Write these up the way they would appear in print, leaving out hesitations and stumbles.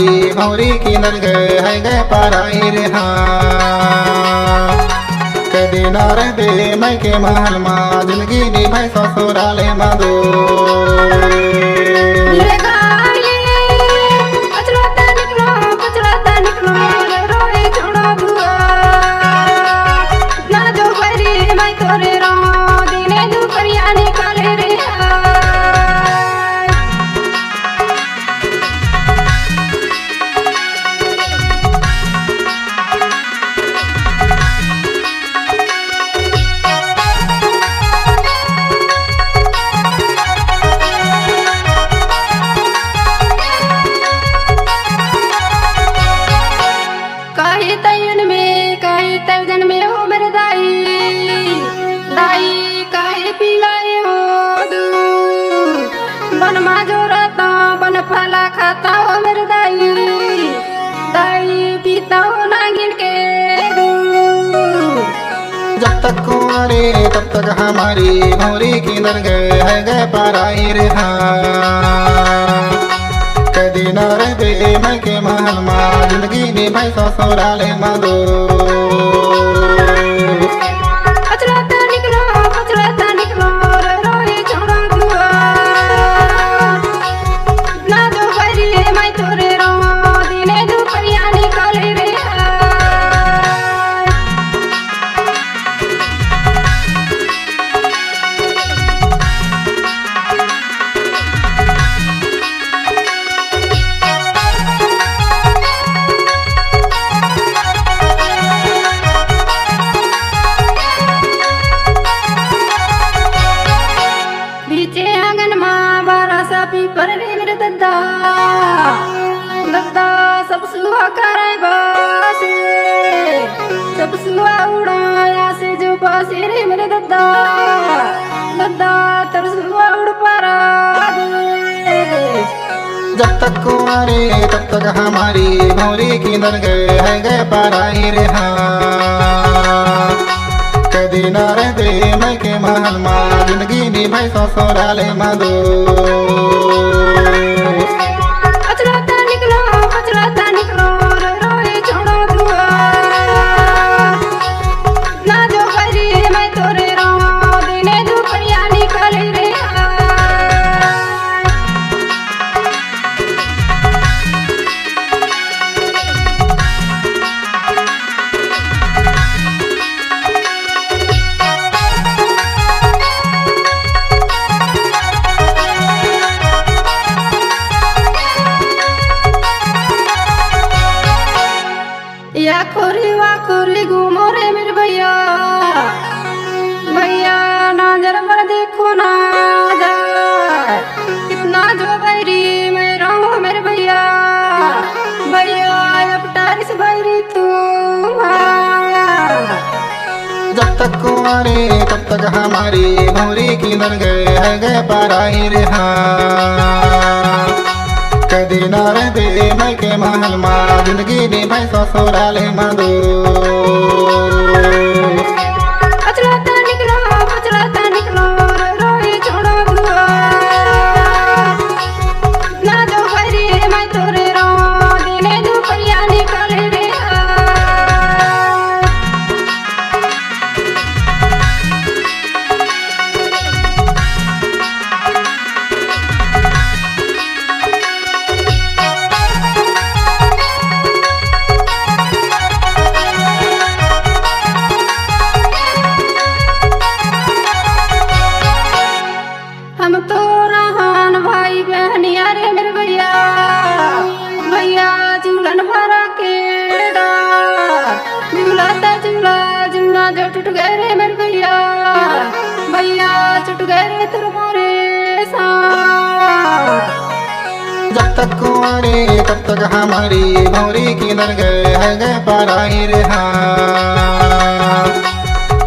हमारी भौरी की नर गए है गए पाराई रे हाँ। कदी नार दे मैं के महल माँ जिंदगी निभाई ससुराले मधु फला खाता हो मेरे दाई दाई पीता हो ना गिन के जब तक कुंवारे तब तक हमारी भौरी की नर गए है गए पाराई रे हाँ। कदी नार दे मैं के महल माँ जिंदगी निभाई ससुराले मधु पर रे मेरे दद्दा दद्दा सब सुहा करे बासे सब सुहा उड़ाया से जो बासे रे मेरे दद्दा दद्दा तर सुहा उड़ पारा जब तक कुंवारे तब तक हमारी भौरी की नर गए है गए पाराई रे हाँ। कदी नार दे मैं के महल माँ जिंदगी निभाई ससुराले मधु या खोरी वा खोरी घूमो रे मेरे भैया भैया ना जरा मर देखो ना जा कितना जो बैरी मैं रहूं मेरे भैया भैया अब टारिस बैरी तू जब तक कुंवारे तब तक हमारी भौरी की नर गए है गए पाराई रे हाँ। कदी नार दे मैं के महल माँ जिंदगी निभाई ससुराले मधु हम तो रहन भाई बहन यारे मेरे भैया भैया झूलन भरा के झूलाता झूला झूला जो टूट गए रे मेरे भैया भैया टूट गए रे तेरे मोरे जब तक कुंवारे तब तक हमारी भौरी की नर गए है गए पाराई रे हाँ।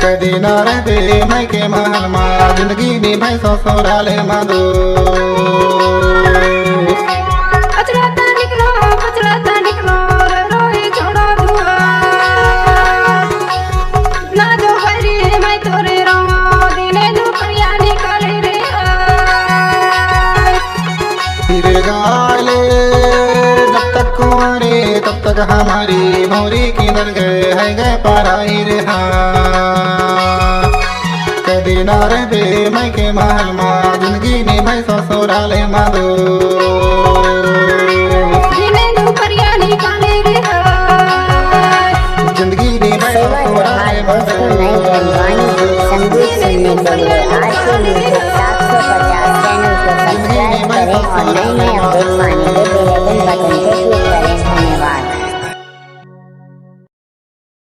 कदी नार दे मैं के महल माँ जिंदगी निभाई ससुराले मधु गाले जब तक तक हमारी भौरी किधर गए है गए पराई रे हाँ कदी ना रे बे मैं के महल माँ जिंदगी निभाई ससुराले माधो